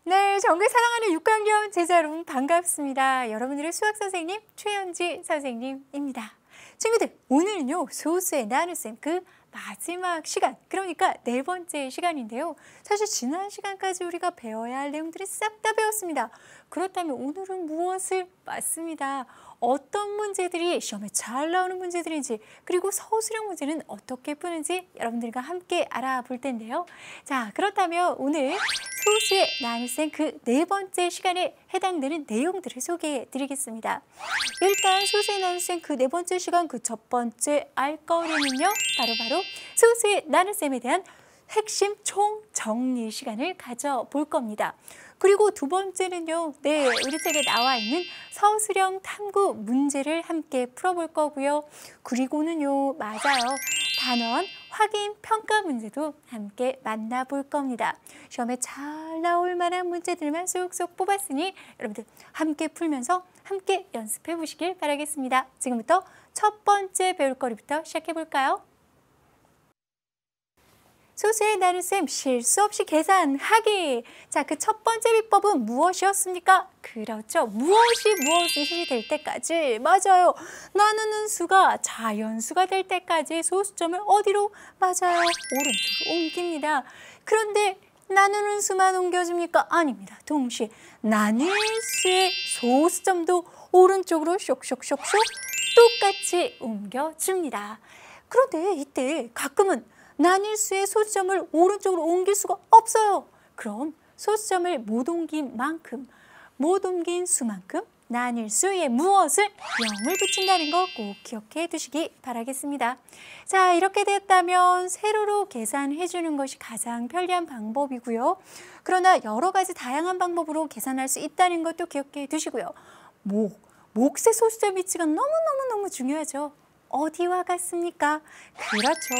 네, 전국 사랑하는 6학년 제자 여러분 반갑습니다. 여러분들의 수학 선생님 최현지 선생님입니다. 친구들, 오늘은요 소수의 나눗셈 그 마지막 시간, 그러니까 네 번째 시간인데요. 사실 지난 시간까지 우리가 배워야 할 내용들이 싹 다 배웠습니다. 그렇다면 오늘은 무엇을? 맞습니다. 어떤 문제들이 시험에 잘 나오는 문제들인지, 그리고 서술형 문제는 어떻게 푸는지 여러분들과 함께 알아볼 텐데요. 자, 그렇다면 오늘 소수의 나눗셈 그 네 번째 시간에 해당되는 내용들을 소개해 드리겠습니다. 일단 소수의 나눗셈 그 네 번째 시간 그 첫 번째 알 거리는요, 바로 소수의 나눗셈에 대한 핵심 총정리 시간을 가져볼 겁니다. 그리고 두 번째는요, 우리 책에 나와 있는 서술형 탐구 문제를 함께 풀어볼 거고요. 그리고는요, 맞아요, 단원 확인 평가 문제도 함께 만나볼 겁니다. 시험에 잘 나올 만한 문제들만 쏙쏙 뽑았으니 여러분들 함께 풀면서 함께 연습해 보시길 바라겠습니다. 지금부터 첫 번째 배울 거리부터 시작해 볼까요? 소수의 나눗셈 실수 없이 계산하기. 자, 그 첫 번째 비법은 무엇이었습니까? 그렇죠. 무엇이 될 때까지. 맞아요. 나누는 수가 자연수가 될 때까지 소수점을 어디로? 맞아요. 오른쪽으로 옮깁니다. 그런데 나누는 수만 옮겨줍니까? 아닙니다. 동시에 나눌 수의 소수점도 오른쪽으로 쇽쇽쇽쇽 똑같이 옮겨줍니다. 그런데 이때 가끔은 나뉠 수의 소수점을 오른쪽으로 옮길 수가 없어요. 그럼 소수점을 못 옮긴 수만큼 나뉠 수에 무엇을? 0을 붙인다는 거 꼭 기억해 두시기 바라겠습니다. 자, 이렇게 됐다면 세로로 계산해 주는 것이 가장 편리한 방법이고요. 그러나 여러 가지 다양한 방법으로 계산할 수 있다는 것도 기억해 두시고요. 몫의 소수점 위치가 너무 중요하죠. 어디와 같습니까? 그렇죠.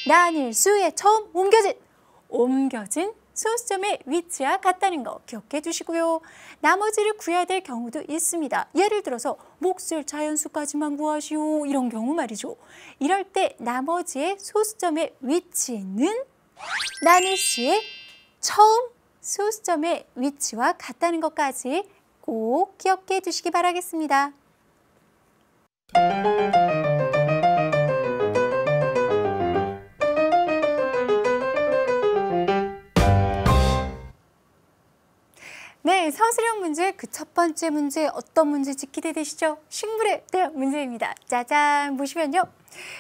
나뉠 수에 처음 옮겨진 소수점의 위치와 같다는 거 기억해 두시고요. 나머지를 구해야 될 경우도 있습니다. 예를 들어서 몫을 자연수까지만 구하시오, 이런 경우 말이죠. 이럴 때 나머지의 소수점의 위치는 나뉠 수의 처음 소수점의 위치와 같다는 것까지 꼭 기억해 두시기 바라겠습니다. 네, 서술형 문제 그 첫 번째 문제 어떤 문제인지 기대되시죠? 식물에 대한 문제입니다. 짜잔, 보시면요.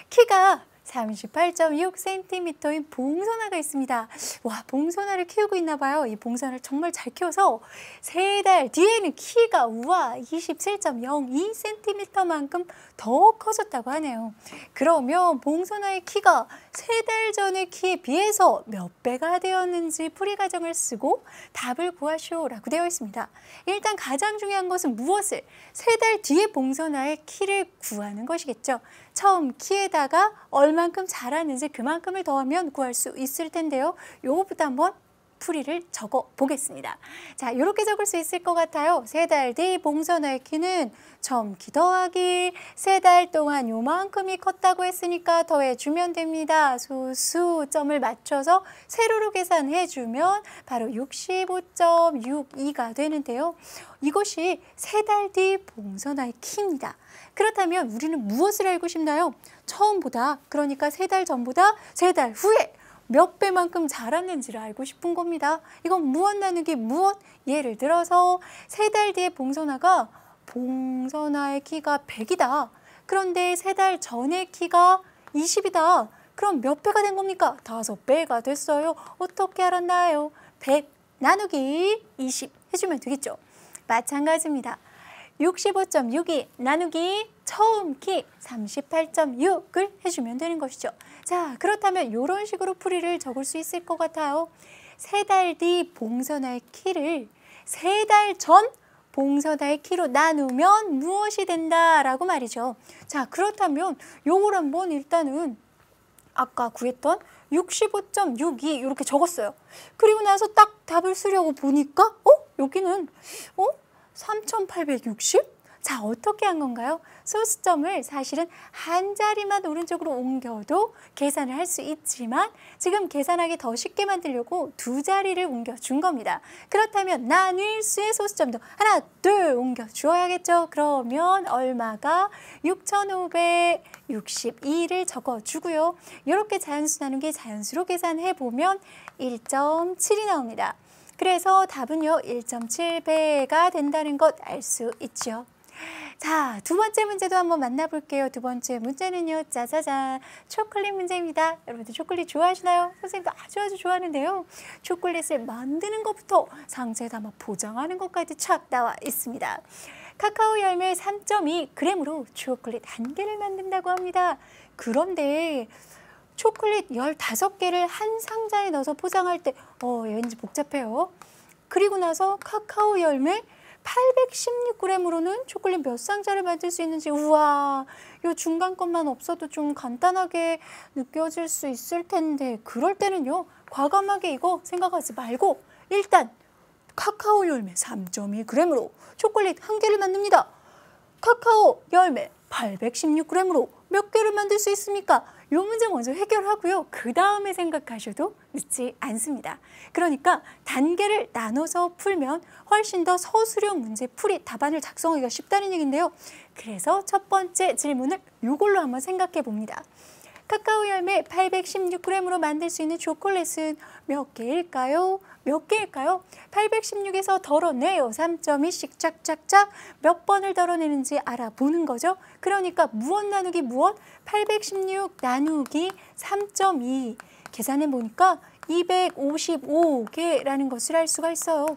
키가 38.6cm인 봉선화가 있습니다. 와, 봉선화를 키우고 있나 봐요. 이 봉선화를 정말 잘 키워서 3달 뒤에는 키가 27.02cm만큼 더 커졌다고 하네요. 그러면 봉선화의 키가 3달 전의 키에 비해서 몇 배가 되었는지 풀이 과정을 쓰고 답을 구하시오라고 되어 있습니다. 일단 가장 중요한 것은 무엇을? 3달 뒤에 봉선화의 키를 구하는 것이겠죠. 처음 키에다가 얼만큼 자랐는지 그만큼을 더하면 구할 수 있을 텐데요. 요거부터 한번 풀이를 적어 보겠습니다. 자, 이렇게 적을 수 있을 것 같아요. 3달 뒤 봉선화의 키는 처음 키 더하기 3달 동안 요만큼이 컸다고 했으니까 더해주면 됩니다. 소수점을 맞춰서 세로로 계산해주면 바로 65.62가 되는데요. 이것이 3달 뒤 봉선화의 키입니다. 그렇다면 우리는 무엇을 알고 싶나요? 처음보다, 그러니까 3달 전보다 3달 후에 몇 배만큼 자랐는지를 알고 싶은 겁니다. 이건 무엇 나누기 무엇? 예를 들어서 3달 뒤에 봉선화의 키가 100이다. 그런데 3달 전의 키가 20이다. 그럼 몇 배가 된 겁니까? 5배가 됐어요. 어떻게 알았나요? 100 나누기 20 해주면 되겠죠. 마찬가지입니다. 65.62 나누기 처음 키 38.6을 해주면 되는 것이죠. 자, 그렇다면 이런 식으로 풀이를 적을 수 있을 것 같아요. 3달 뒤 봉선화의 키를 3달 전 봉선화의 키로 나누면 무엇이 된다라고 말이죠. 자, 그렇다면 요걸 한번 일단은 아까 구했던 65.62 이렇게 적었어요. 그리고 나서 딱 답을 쓰려고 보니까 여기는 3860? 자, 어떻게 한 건가요? 소수점을 사실은 한 자리만 오른쪽으로 옮겨도 계산을 할 수 있지만 지금 계산하기 더 쉽게 만들려고 두 자리를 옮겨준 겁니다. 그렇다면 나눌 수의 소수점도 하나, 둘 옮겨 주어야겠죠. 그러면 얼마가 6,562를 적어주고요. 이렇게 자연수 나누기 자연수로 계산해보면 1.7이 나옵니다. 그래서 답은요 1.7배가 된다는 것 알 수 있죠. 자, 두 번째 문제도 한번 만나볼게요. 두 번째 문제는요, 짜자잔, 초콜릿 문제입니다. 여러분들 초콜릿 좋아하시나요? 선생님도 아주 좋아하는데요. 초콜릿을 만드는 것부터 상자에 담아 포장하는 것까지 착 나와 있습니다. 카카오 열매 3.2g으로 초콜릿 1개를 만든다고 합니다. 그런데 초콜릿 15개를 한 상자에 넣어서 포장할 때 왠지 복잡해요. 그리고 나서 카카오 열매 816g으로는 초콜릿 몇 상자를 만들 수 있는지, 우와, 이 중간 것만 없어도 좀 간단하게 느껴질 수 있을 텐데, 그럴 때는요 과감하게 이거 생각하지 말고 일단 카카오 열매 3.2g으로 초콜릿 1개를 만듭니다. 카카오 열매 816g으로 몇 개를 만들 수 있습니까? 이 문제 먼저 해결하고요. 그 다음에 생각하셔도 늦지 않습니다. 그러니까 단계를 나눠서 풀면 훨씬 더 서술형 문제 풀이 답안을 작성하기가 쉽다는 얘기인데요. 그래서 첫 번째 질문을 이걸로 한번 생각해 봅니다. 카카오 열매 816g으로 만들 수 있는 초콜릿은 몇 개일까요? 몇 개일까요? 816에서 덜어내요. 3.2씩 짝짝짝 몇 번을 덜어내는지 알아보는 거죠. 그러니까 무엇 나누기 무엇? 816 나누기 3.2 계산해 보니까 255개라는 것을 알 수가 있어요.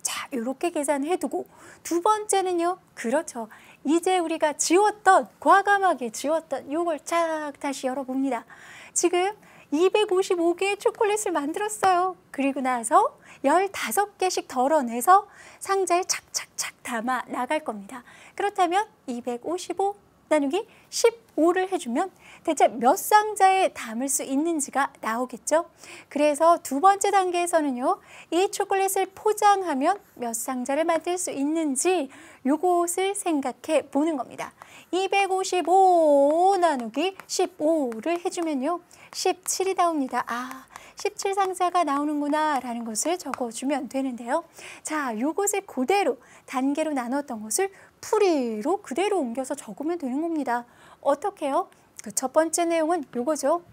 자, 이렇게 계산해두고 두 번째는요. 그렇죠. 이제 우리가 지웠던, 과감하게 지웠던 요걸 쫙 다시 열어봅니다. 지금 255개의 초콜릿을 만들었어요. 그리고 나서 15개씩 덜어내서 상자에 착착착 담아 나갈 겁니다. 그렇다면 255 나누기 15를 해주면 대체 몇 상자에 담을 수 있는지가 나오겠죠. 그래서 두 번째 단계에서는요. 이 초콜릿을 포장하면 몇 상자를 만들 수 있는지 요것을 생각해 보는 겁니다. 255 나누기 15를 해주면요. 17이 나옵니다. 아, 17상자가 나오는구나 라는 것을 적어주면 되는데요. 자, 요것을 그대로 단계로 나눴던 것을 풀이로 그대로 옮겨서 적으면 되는 겁니다. 어떻게요? 그 첫 번째 내용은 요거죠.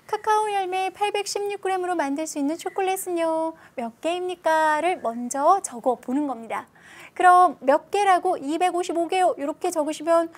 카카오 열매 816g으로 만들 수 있는 초콜릿은요. 몇 개입니까?를 먼저 적어 보는 겁니다. 그럼 몇 개라고 255개요. 이렇게 적으시면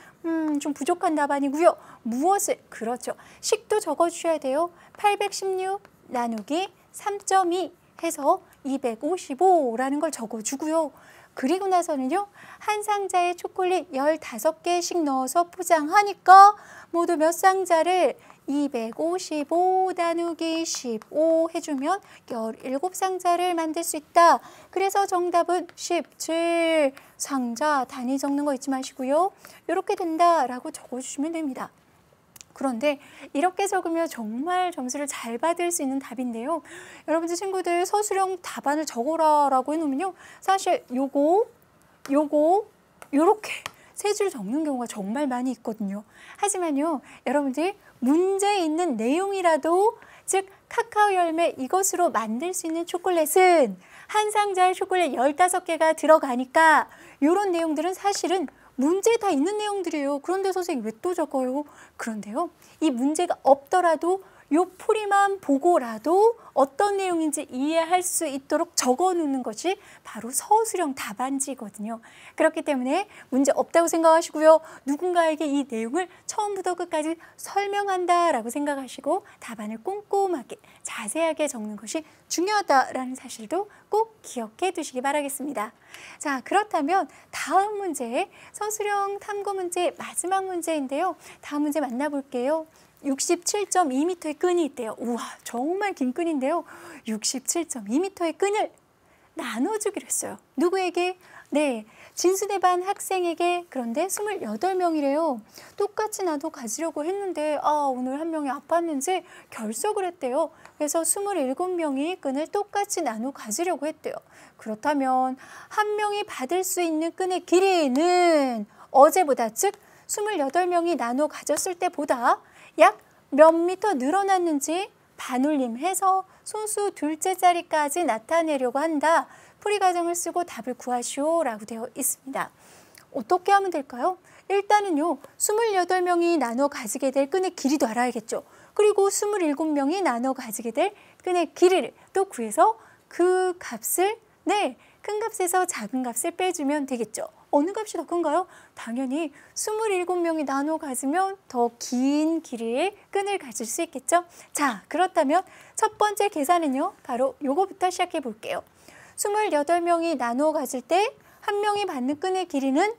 좀 부족한 답안이고요. 무엇을? 그렇죠. 식도 적어주셔야 돼요. 816 나누기 3.2 해서 255라는 걸 적어주고요. 그리고 나서는요. 한 상자에 초콜릿 15개씩 넣어서 포장하니까 모두 몇 상자를 255 나누기 15 해주면 17상자를 만들 수 있다. 그래서 정답은 17상자, 단위 적는 거 잊지 마시고요. 이렇게 된다라고 적어주시면 됩니다. 그런데 이렇게 적으면 정말 점수를 잘 받을 수 있는 답인데요. 여러분들 친구들 서술형 답안을 적어라라고 해놓으면요. 사실 요거, 요렇게 세 줄 적는 경우가 정말 많이 있거든요. 하지만요. 여러분들 문제에 있는 내용이라도 즉 카카오 열매 이것으로 만들 수 있는 초콜릿은 한 상자에 초콜릿 15개가 들어가니까 이런 내용들은 사실은 문제에 다 있는 내용들이에요. 그런데 선생님 왜 또 적어요? 그런데요. 이 문제가 없더라도 요 풀이만 보고라도 어떤 내용인지 이해할 수 있도록 적어놓는 것이 바로 서술형 답안지거든요. 그렇기 때문에 문제 없다고 생각하시고요. 누군가에게 이 내용을 처음부터 끝까지 설명한다라고 생각하시고 답안을 꼼꼼하게 자세하게 적는 것이 중요하다라는 사실도 꼭 기억해 두시기 바라겠습니다. 자, 그렇다면 다음 문제, 서술형 탐구 문제 마지막 문제인데요. 다음 문제 만나볼게요. 67.2m의 끈이 있대요. 우와, 정말 긴 끈인데요. 67.2m의 끈을 나눠주기로 했어요. 누구에게? 네, 진수대 반 학생에게 그런데 28명이래요. 똑같이 나눠 가지려고 했는데 오늘 한 명이 아팠는지 결석을 했대요. 그래서 27명이 끈을 똑같이 나눠 가지려고 했대요. 그렇다면 한 명이 받을 수 있는 끈의 길이는 어제보다 즉 28명이 나눠 가졌을 때보다 약 몇 미터 늘어났는지 반올림해서 소수 둘째 자리까지 나타내려고 한다. 풀이 과정을 쓰고 답을 구하시오 라고 되어 있습니다. 어떻게 하면 될까요? 일단은요, 28명이 나눠 가지게 될 끈의 길이도 알아야겠죠. 그리고 27명이 나눠 가지게 될 끈의 길이를 또 구해서 그 값을 큰 값에서 작은 값을 빼주면 되겠죠. 어느 값이 더 큰가요? 당연히 27명이 나눠 가지면 더 긴 길이의 끈을 가질 수 있겠죠. 자, 그렇다면 첫 번째 계산은요, 바로 요거부터 시작해 볼게요. 28명이 나눠 가질 때 한 명이 받는 끈의 길이는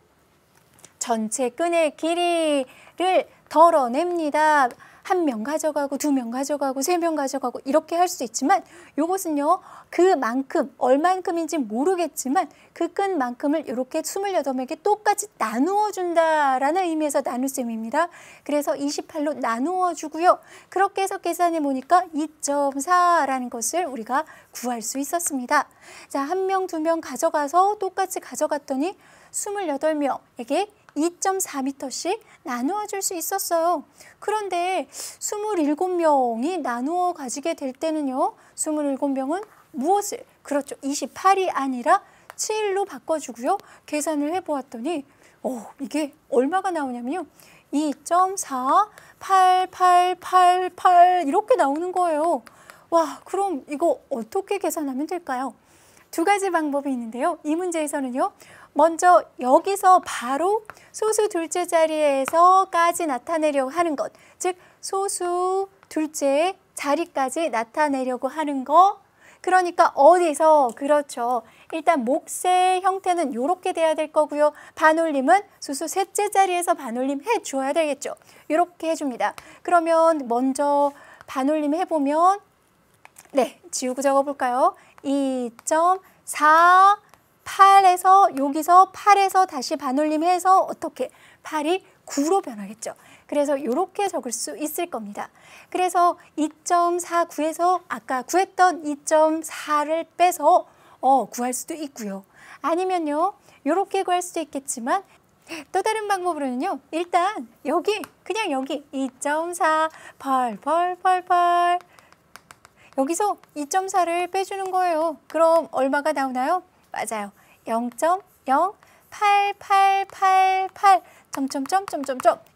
전체 끈의 길이를 덜어냅니다. 1명 가져가고 2명 가져가고 3명 가져가고 이렇게 할 수 있지만 요것은요, 그만큼 얼만큼인지 모르겠지만 그 끈만큼을 이렇게 28명에게 똑같이 나누어 준다라는 의미에서 나눗셈입니다. 그래서 28로 나누어 주고요. 그렇게 해서 계산해 보니까 2.4라는 것을 우리가 구할 수 있었습니다. 자, 1명, 2명 가져가서 똑같이 가져갔더니 28명에게 2.4m씩 나누어 줄 수 있었어요. 그런데 27명이 나누어 가지게 될 때는요, 27명은 무엇을? 그렇죠. 28이 아니라 7로 바꿔주고요. 계산을 해보았더니 이게 얼마가 나오냐면요. 2.48888 이렇게 나오는 거예요. 와, 그럼 이거 어떻게 계산하면 될까요? 두 가지 방법이 있는데요. 이 문제에서는요, 먼저 여기서 바로 소수 둘째 자리에서까지 나타내려고 하는 것, 즉 소수 둘째 자리까지 나타내려고 하는 거, 그러니까 어디서? 그렇죠. 일단 몫의 형태는 이렇게 돼야 될 거고요. 반올림은 소수 셋째 자리에서 반올림 해줘야 되겠죠. 이렇게 해줍니다. 그러면 먼저 반올림 해보면 지우고 적어볼까요? 2.48에서 여기서 8에서 다시 반올림해서 어떻게? 8이 9로 변하겠죠. 그래서 이렇게 적을 수 있을 겁니다. 그래서 2.49에서 아까 구했던 2.4를 빼서 구할 수도 있고요. 아니면요, 이렇게 구할 수도 있겠지만 또 다른 방법으로는요, 일단 그냥 여기 2.48888 여기서 2.4를 빼주는 거예요. 그럼 얼마가 나오나요? 맞아요. 0.08888 점점점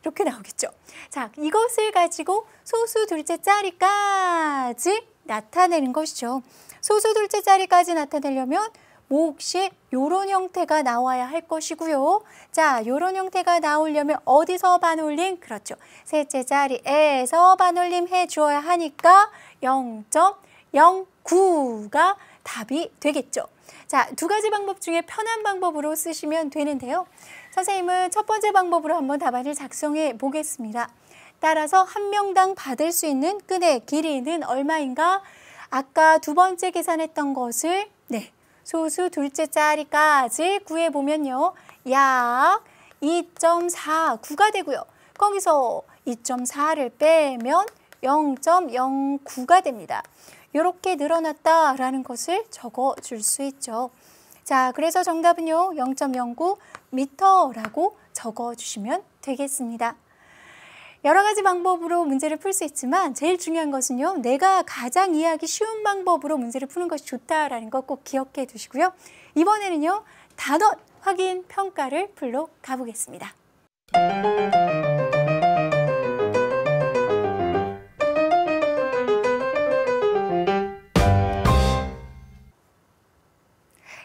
이렇게 나오겠죠. 자, 이것을 가지고 소수 둘째 자리까지 나타내는 것이죠. 소수 둘째 자리까지 나타내려면 몫이 이런 형태가 나와야 할 것이고요. 자, 이런 형태가 나오려면 어디서 반올림? 그렇죠. 셋째 자리에서 반올림 해주어야 하니까 0.09가 답이 되겠죠. 자, 두 가지 방법 중에 편한 방법으로 쓰시면 되는데요. 선생님은 첫 번째 방법으로 한번 답안을 작성해 보겠습니다. 따라서 한 명당 받을 수 있는 끈의 길이는 얼마인가? 아까 두 번째 계산했던 것을 소수 둘째 자리까지 구해보면요. 약 2.49가 되고요. 거기서 2.4를 빼면 0.09가 됩니다. 이렇게 늘어났다라는 것을 적어줄 수 있죠. 자, 그래서 정답은요, 0.09m라고 적어주시면 되겠습니다. 여러 가지 방법으로 문제를 풀 수 있지만 제일 중요한 것은요, 내가 가장 이해하기 쉬운 방법으로 문제를 푸는 것이 좋다라는 거 꼭 기억해 두시고요. 이번에는요, 단원 확인 평가를 풀러 가보겠습니다.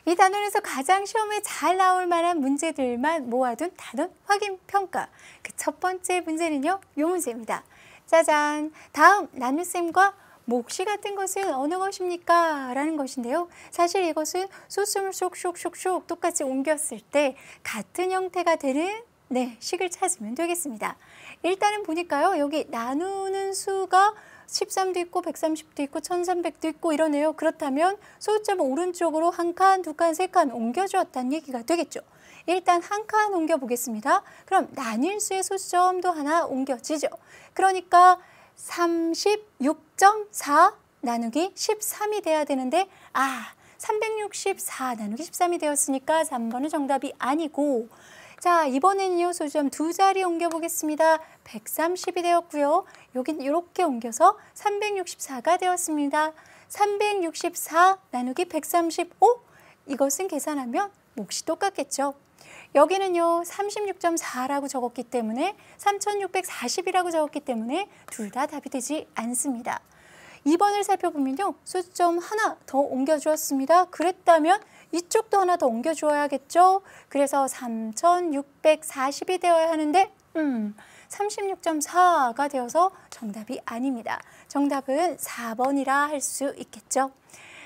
이 단원에서 가장 시험에 잘 나올 만한 문제들만 모아둔 단원 확인 평가. 그 첫 번째 문제는요, 이 문제입니다. 짜잔! 다음 나눗셈과 몫이 같은 것은 어느 것입니까? 라는 것인데요. 사실 이것은 소수를 쇽쇽쇽 똑같이 옮겼을 때 같은 형태가 되는 식을 찾으면 되겠습니다. 일단은 보니까요, 여기 나누는 수가 13도 있고 130도 있고 1300도 있고 이러네요. 그렇다면 소수점을 오른쪽으로 한 칸, 두 칸, 세 칸 옮겨주었다는 얘기가 되겠죠. 일단 한 칸 옮겨보겠습니다. 그럼 나뉠 수의 소수점도 하나 옮겨지죠. 그러니까 36.4 나누기 13이 돼야 되는데 364 나누기 13이 되었으니까 3번은 정답이 아니고, 자, 이번에는요, 소수점 두 자리 옮겨보겠습니다. 130이 되었고요. 여긴 이렇게 옮겨서 364가 되었습니다. 364 나누기 135, 이것은 계산하면 몫이 똑같겠죠. 여기는요, 36.4라고 적었기 때문에 3640이라고 적었기 때문에 둘 다 답이 되지 않습니다. 2번을 살펴보면요, 소수점 하나 더 옮겨주었습니다. 그랬다면 이쪽도 하나 더 옮겨주어야겠죠. 그래서 3640이 되어야 하는데 36.4가 되어서 정답이 아닙니다. 정답은 4번이라 할 수 있겠죠.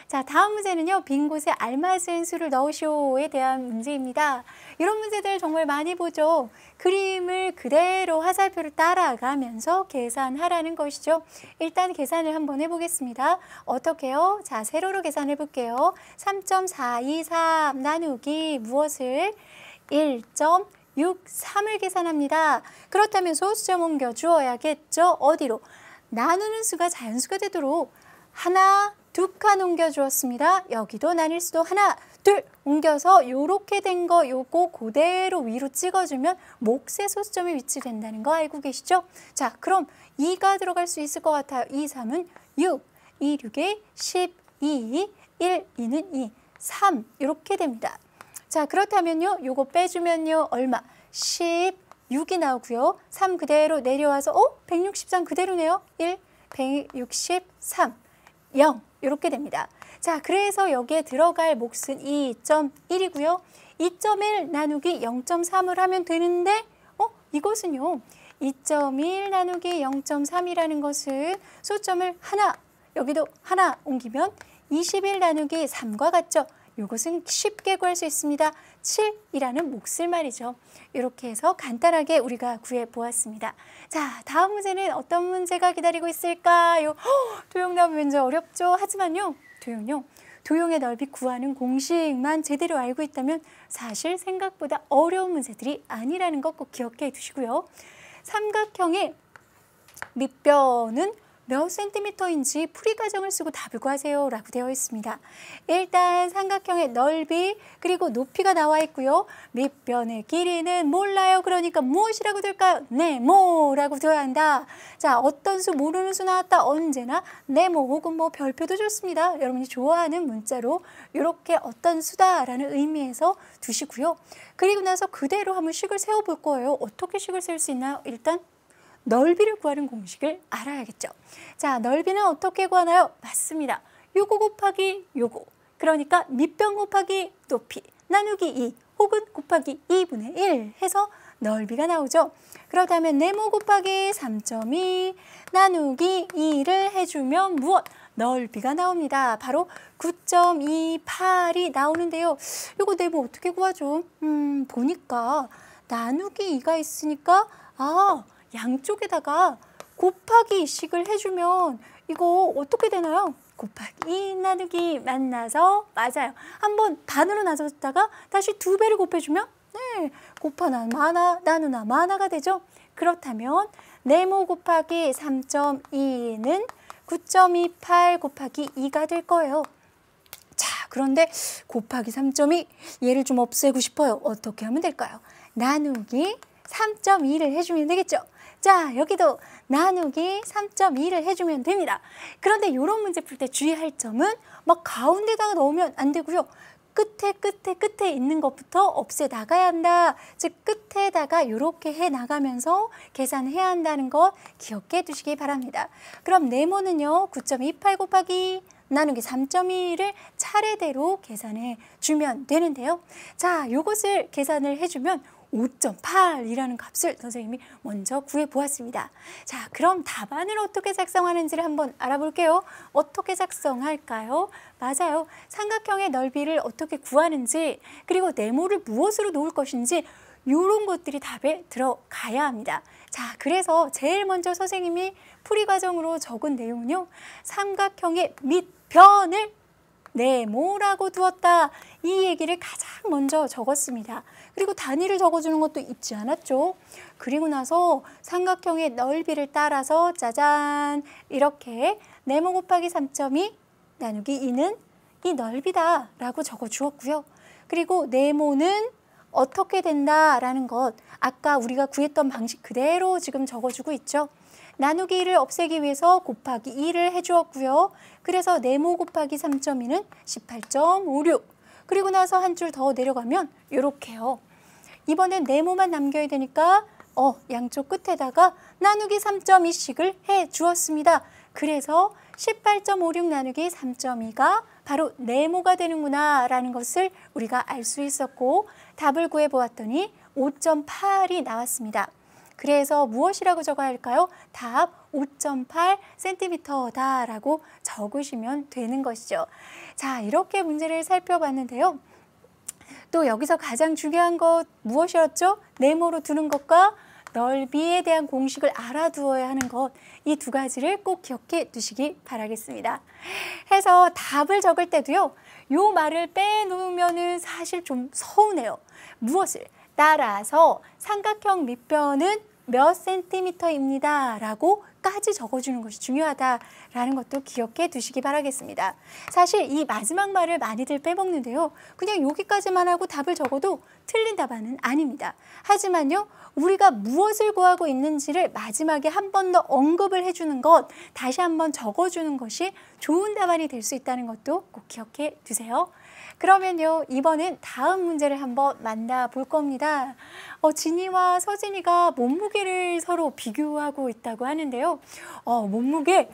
자, 다음 문제는요, 빈 곳에 알맞은 수를 넣으시오에 대한 문제입니다. 이런 문제들 정말 많이 보죠. 그림을 그대로 화살표를 따라가면서 계산하라는 것이죠. 일단 계산을 한번 해보겠습니다. 어떻게요? 자, 세로로 계산해 볼게요. 3.423 나누기 무엇을? 1.63을 계산합니다. 그렇다면 소수점 옮겨 주어야겠죠. 어디로? 나누는 수가 자연수가 되도록 하나, 두 칸 옮겨 주었습니다. 여기도 나뉠 수도 하나, 둘 옮겨서 요렇게 된 거 요거 그대로 위로 찍어주면 몫의 소수점이 위치된다는 거 알고 계시죠? 자, 그럼 2가 들어갈 수 있을 것 같아요. 2, 3은 6, 2, 6에 12, 1, 2는 2, 3 이렇게 됩니다. 자, 그렇다면요, 요거 빼주면요, 얼마? 16이 나오고요. 3 그대로 내려와서 163 그대로네요. 1, 163, 0 이렇게 됩니다. 자, 그래서 여기에 들어갈 몫은 2.1이고요. 2.1 나누기 0.3을 하면 되는데 이것은요, 2.1 나누기 0.3이라는 것은 소수점을 하나, 여기도 하나 옮기면 21 나누기 3과 같죠. 이것은 쉽게 구할 수 있습니다. 7이라는 몫을 말이죠. 이렇게 해서 간단하게 우리가 구해보았습니다. 자, 다음 문제는 어떤 문제가 기다리고 있을까요? 도형답은 왠지 어렵죠? 하지만요, 도형의 넓이 구하는 공식만 제대로 알고 있다면 사실 생각보다 어려운 문제들이 아니라는 것 꼭 기억해 두시고요. 삼각형의 밑변은 몇 센티미터인지 풀이 과정을 쓰고 답을 구하세요 라고 되어 있습니다. 일단 삼각형의 넓이 그리고 높이가 나와 있고요. 밑변의 길이는 몰라요. 그러니까 무엇이라고 될까요? 네모라고 되어야 한다. 자, 어떤 수 모르는 수 나왔다. 언제나 네모 혹은 뭐 별표도 좋습니다. 여러분이 좋아하는 문자로 이렇게 어떤 수다라는 의미에서 두시고요. 그리고 나서 그대로 한번 식을 세워볼 거예요. 어떻게 식을 세울 수 있나요? 일단 넓이를 구하는 공식을 알아야겠죠. 자, 넓이는 어떻게 구하나요? 맞습니다. 요거 곱하기 요거. 그러니까 밑변 곱하기 높이 나누기 2 혹은 곱하기 2분의 1 해서 넓이가 나오죠. 그렇다면 네모 곱하기 3.2 나누기 2를 해주면 무엇? 넓이가 나옵니다. 바로 9.28이 나오는데요. 이거 네모 어떻게 구하죠? 보니까 나누기 2가 있으니까 양쪽에다가 곱하기 식을 해주면 이거 어떻게 되나요? 곱하기 2 나누기 만나서 맞아요. 한번 반으로 나눴다가 다시 2배를 곱해주면 곱하나 마나 나누나 마나가 되죠. 그렇다면 네모 곱하기 3.2는 9.28 곱하기 2가 될 거예요. 자, 그런데 곱하기 3.2 얘를 좀 없애고 싶어요. 어떻게 하면 될까요? 나누기 3.2를 해주면 되겠죠. 자, 여기도 나누기 3.2를 해주면 됩니다. 그런데 이런 문제 풀 때 주의할 점은 막 가운데다가 넣으면 안 되고요. 끝에 있는 것부터 없애 나가야 한다. 즉 끝에다가 이렇게 해 나가면서 계산해야 한다는 거 기억해 두시기 바랍니다. 그럼 네모는요. 9.28 곱하기 나누기 3.2를 차례대로 계산해 주면 되는데요. 자, 요것을 계산을 해주면 5.8이라는 값을 선생님이 먼저 구해보았습니다. 자, 그럼 답안을 어떻게 작성하는지를 한번 알아볼게요. 어떻게 작성할까요? 맞아요. 삼각형의 넓이를 어떻게 구하는지 그리고 네모를 무엇으로 놓을 것인지 이런 것들이 답에 들어가야 합니다. 자, 그래서 제일 먼저 선생님이 풀이 과정으로 적은 내용은요. 삼각형의 밑변을 네모라고 두었다. 이 얘기를 가장 먼저 적었습니다. 그리고 단위를 적어주는 것도 잊지 않았죠. 그리고 나서 삼각형의 넓이를 따라서 짜잔 이렇게 네모 곱하기 3.2 나누기 2는 이 넓이다 라고 적어주었고요. 그리고 네모는 어떻게 된다라는 것 아까 우리가 구했던 방식 그대로 지금 적어주고 있죠. 나누기 2를 없애기 위해서 곱하기 2를 해주었고요. 그래서 네모 곱하기 3.2는 18.56. 그리고 나서 한 줄 더 내려가면 이렇게요. 이번엔 네모만 남겨야 되니까 양쪽 끝에다가 나누기 3.2씩을 해주었습니다. 그래서 18.56 나누기 3.2가 바로 네모가 되는구나 라는 것을 우리가 알 수 있었고 답을 구해보았더니 5.8이 나왔습니다. 그래서 무엇이라고 적어야 할까요? 답 5.8cm다 라고 적으시면 되는 것이죠. 자, 이렇게 문제를 살펴봤는데요. 또 여기서 가장 중요한 것 무엇이었죠? 네모로 두는 것과 넓이에 대한 공식을 알아두어야 하는 것, 이 두 가지를 꼭 기억해 두시기 바라겠습니다. 해서 답을 적을 때도요, 요 말을 빼놓으면은 사실 좀 서운해요. 무엇을? 따라서 삼각형 밑변은 몇 센티미터입니다 라고 까지 적어주는 것이 중요하다라는 것도 기억해 두시기 바라겠습니다. 사실 이 마지막 말을 많이들 빼먹는데요. 그냥 여기까지만 하고 답을 적어도 틀린 답안은 아닙니다. 하지만요. 우리가 무엇을 구하고 있는지를 마지막에 한 번 더 언급을 해주는 것, 다시 한번 적어주는 것이 좋은 답안이 될 수 있다는 것도 꼭 기억해 두세요. 그러면요. 이번엔 다음 문제를 한번 만나볼 겁니다. 진이와 서진이가 몸무게를 서로 비교하고 있다고 하는데요. 몸무게는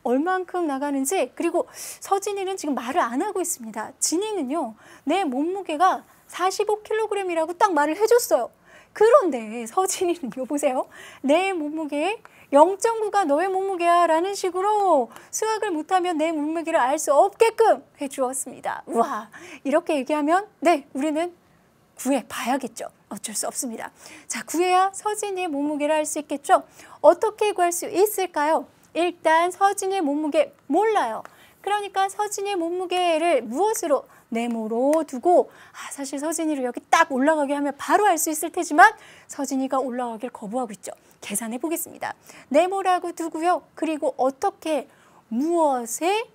얼만큼 나가는지, 그리고 서진이는 지금 말을 안 하고 있습니다. 진이는요. 내 몸무게가 45kg이라고 딱 말을 해줬어요. 그런데 서진이는 보세요. 내 몸무게 0.9가 너의 몸무게야 라는 식으로 수학을 못하면 내 몸무게를 알 수 없게끔 해주었습니다. 우와, 이렇게 얘기하면 우리는 구해봐야겠죠. 어쩔 수 없습니다. 자, 구해야 서진이의 몸무게를 알 수 있겠죠. 어떻게 구할 수 있을까요? 일단 서진이의 몸무게 몰라요. 그러니까 서진이의 몸무게를 무엇으로? 네모로 두고 사실 서진이를 여기 딱 올라가게 하면 바로 알 수 있을 테지만 서진이가 올라가길 거부하고 있죠. 계산해 보겠습니다. 네모라고 두고요. 그리고 어떻게 무엇에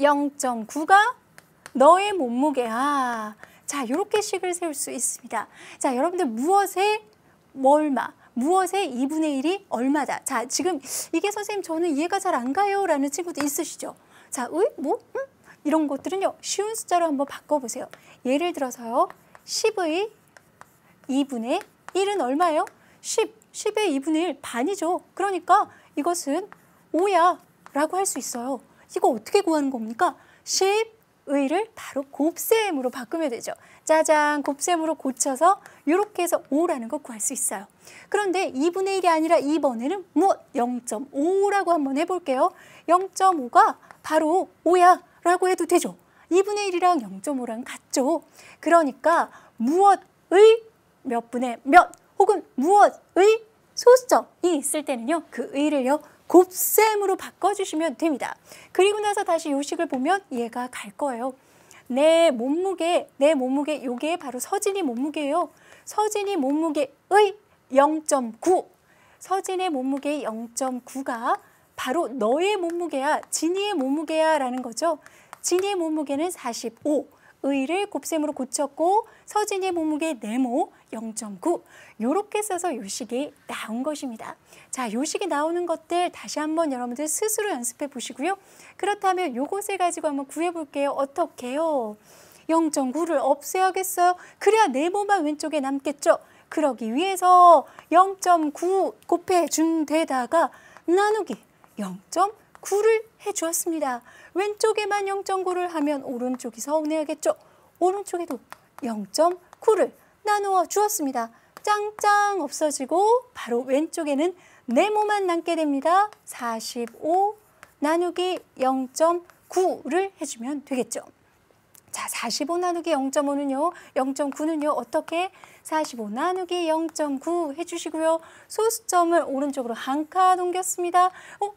0.9가 너의 몸무게야. 자, 이렇게 식을 세울 수 있습니다. 자, 여러분들 무엇에 얼마, 무엇의 2분의 1이 얼마다. 자, 지금 이게 선생님 저는 이해가 잘 안 가요 라는 친구도 있으시죠. 자, 이런 것들은요. 쉬운 숫자로 한번 바꿔보세요. 예를 들어서요. 10의 2분의 1은 얼마예요? 10의 2분의 1 반이죠. 그러니까 이것은 5야 라고 할 수 있어요. 이거 어떻게 구하는 겁니까? 10의를 바로 곱셈으로 바꾸면 되죠. 짜잔, 곱셈으로 고쳐서 이렇게 해서 5라는 거 구할 수 있어요. 그런데 2분의 1이 아니라 이번에는 0.5라고 한번 해볼게요. 0.5가 바로 5야 라고 해도 되죠. 2분의 1이랑 0.5랑 같죠. 그러니까 무엇의 몇 분의 몇 혹은 무엇의 소수점이 있을 때는요. 그 의를요. 곱셈으로 바꿔주시면 됩니다. 그리고 나서 다시 요 식을 보면 이해가 갈 거예요. 내 몸무게 요게 바로 서진이 몸무게예요. 서진이 몸무게의 0.9 서진의 몸무게의 0.9가 바로 너의 몸무게야, 진이의 몸무게야 라는 거죠. 진이의 몸무게는 45, 의를 곱셈으로 고쳤고 서진이의 몸무게 네모 0.9 이렇게 써서 요식이 나온 것입니다. 자, 요식이 나오는 것들 다시 한번 여러분들 스스로 연습해 보시고요. 그렇다면 요것을 가지고 한번 구해 볼게요. 어떻게 해요? 0.9를 없애야겠어요. 그래야 네모만 왼쪽에 남겠죠. 그러기 위해서 0.9 곱해준 데다가 나누기 0.9를 해주었습니다. 왼쪽에만 0.9를 하면 오른쪽이 서운해야겠죠. 오른쪽에도 0.9를 나누어 주었습니다. 짱짱 없어지고 바로 왼쪽에는 네모만 남게 됩니다. 45 나누기 0.9를 해주면 되겠죠. 자, 45 나누기 0.5는요. 0.9는요. 어떻게? 45 나누기 0.9 해주시고요. 소수점을 오른쪽으로 한 칸 옮겼습니다.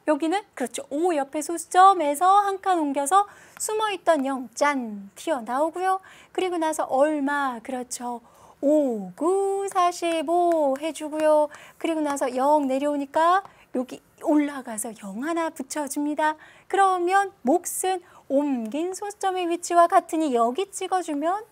여기는 그렇죠. 5 옆에 소수점에서 한 칸 옮겨서 숨어있던 0 짠 튀어나오고요. 그리고 나서 얼마? 그렇죠. 5, 9, 45 해주고요. 그리고 나서 0 내려오니까 여기 올라가서 0 하나 붙여줍니다. 그러면 몫은 옮긴 소수점의 위치와 같으니 여기 찍어주면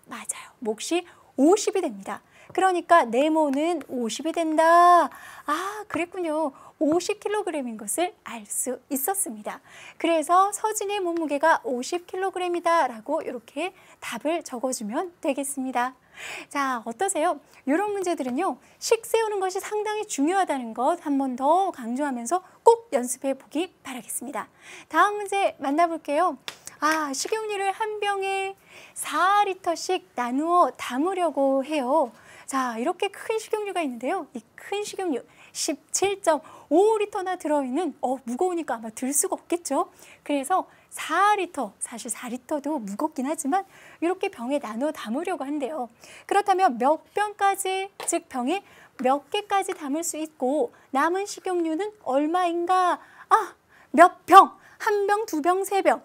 맞아요. 몫이 50이 됩니다. 그러니까 네모는 50이 된다. 아, 그랬군요. 50kg인 것을 알 수 있었습니다. 그래서 서진의 몸무게가 50kg이다 라고 이렇게 답을 적어주면 되겠습니다. 자, 어떠세요? 이런 문제들은요. 식 세우는 것이 상당히 중요하다는 것 한 번 더 강조하면서 꼭 연습해 보기 바라겠습니다. 다음 문제 만나볼게요. 아, 식용유를 한 병에 4리터씩 나누어 담으려고 해요. 자, 이렇게 큰 식용유가 있는데요. 이 큰 식용유 17.5리터나 들어있는 무거우니까 아마 들 수가 없겠죠. 그래서 4리터, 사실 4리터도 무겁긴 하지만 이렇게 병에 나눠 담으려고 한대요. 그렇다면 몇 병까지, 즉 병에 몇 개까지 담을 수 있고 남은 식용유는 얼마인가? 아, 몇 병? 한 병, 두 병, 세 병.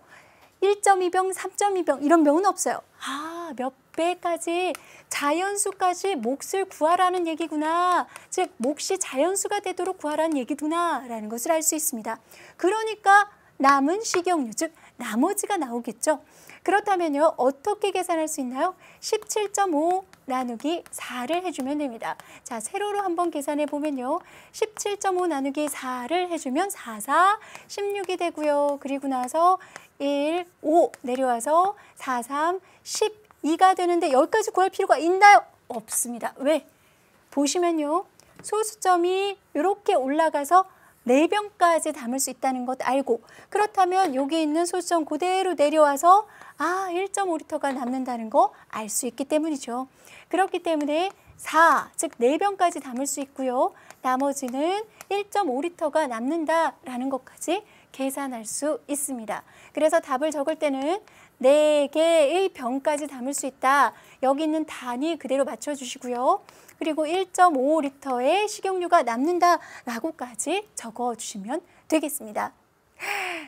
1.2병, 3.2병 이런 병은 없어요. 아, 몇 배까지 자연수까지 몫을 구하라는 얘기구나. 즉 몫이 자연수가 되도록 구하라는 얘기구나 라는 것을 알 수 있습니다. 그러니까 남은 식용유, 즉 나머지가 나오겠죠. 그렇다면요. 어떻게 계산할 수 있나요? 17.5 나누기 4를 해주면 됩니다. 자, 세로로 한번 계산해 보면요. 17.5 나누기 4를 해주면 4, 4, 16이 되고요. 그리고 나서 1, 5 내려와서 4, 3, 12가 되는데 여기까지 구할 필요가 있나요? 없습니다. 왜? 보시면요. 소수점이 이렇게 올라가서 4병까지 담을 수 있다는 것 알고 그렇다면 여기 있는 소수점 그대로 내려와서 1.5리터가 남는다는 거 알 수 있기 때문이죠. 그렇기 때문에 4, 즉 4병까지 담을 수 있고요. 나머지는 1.5리터가 남는다라는 것까지 계산할 수 있습니다. 그래서 답을 적을 때는 4개의 병까지 담을 수 있다. 여기 있는 단위 그대로 맞춰주시고요. 그리고 1.5리터의 식용유가 남는다라고까지 적어주시면 되겠습니다.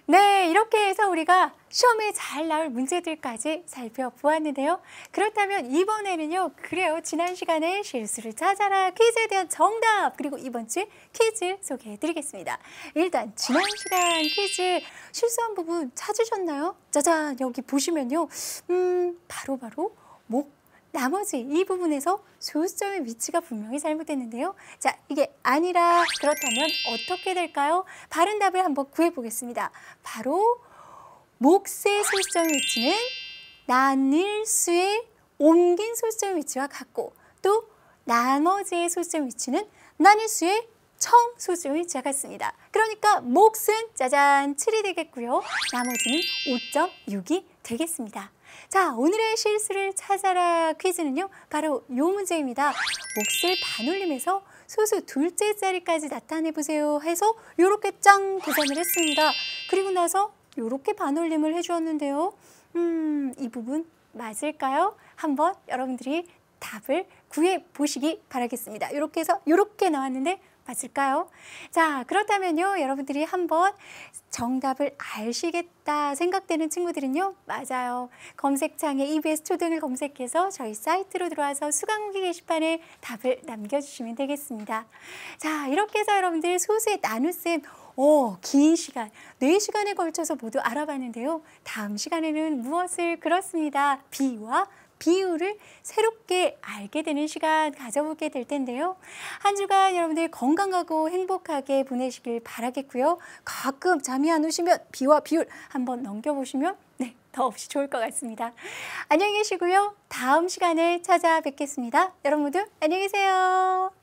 네, 이렇게 해서 우리가 시험에 잘 나올 문제들까지 살펴보았는데요. 그렇다면 이번에는요. 그래요. 지난 시간에 실수를 찾아라 퀴즈에 대한 정답 그리고 이번 주 퀴즈 소개해드리겠습니다. 일단 지난 시간 퀴즈 실수한 부분 찾으셨나요? 짜잔, 여기 보시면요. 바로 나머지 이 부분에서 소수점의 위치가 분명히 잘못됐는데요. 자, 이게 아니라 그렇다면 어떻게 될까요? 바른 답을 한번 구해보겠습니다. 바로 몫의 소수점의 위치는 나눌 수의 옮긴 소수점의 위치와 같고 또 나머지의 소수점의 위치는 나눌 수의 청 소수점의 위치와 같습니다. 그러니까 몫은 짜잔 7이 되겠고요. 나머지는 5.6이 되겠습니다. 자, 오늘의 실수를 찾아라 퀴즈는요. 바로 이 문제입니다. 몫을 반올림해서 소수 둘째 자리까지 나타내보세요 해서 이렇게 짱 계산을 했습니다. 그리고 나서 이렇게 반올림을 해주었는데요. 이 부분 맞을까요? 한번 여러분들이 답을 구해보시기 바라겠습니다. 이렇게 해서 이렇게 나왔는데 맞을까요? 자, 그렇다면요. 여러분들이 한번 정답을 아시겠다 생각되는 친구들은요. 맞아요. 검색창에 EBS 초등을 검색해서 저희 사이트로 들어와서 수강후기 게시판에 답을 남겨주시면 되겠습니다. 자, 이렇게 해서 여러분들 소수의 나눗셈 긴 시간, 4시간에 걸쳐서 모두 알아봤는데요. 다음 시간에는 무엇을 그렇습니다. 비와 비율을 새롭게 알게 되는 시간 가져보게 될 텐데요. 한 주간 여러분들 건강하고 행복하게 보내시길 바라겠고요. 가끔 잠이 안 오시면 비와 비율 한번 넘겨보시면 더없이 좋을 것 같습니다. 안녕히 계시고요. 다음 시간에 찾아뵙겠습니다. 여러분 모두 안녕히 계세요.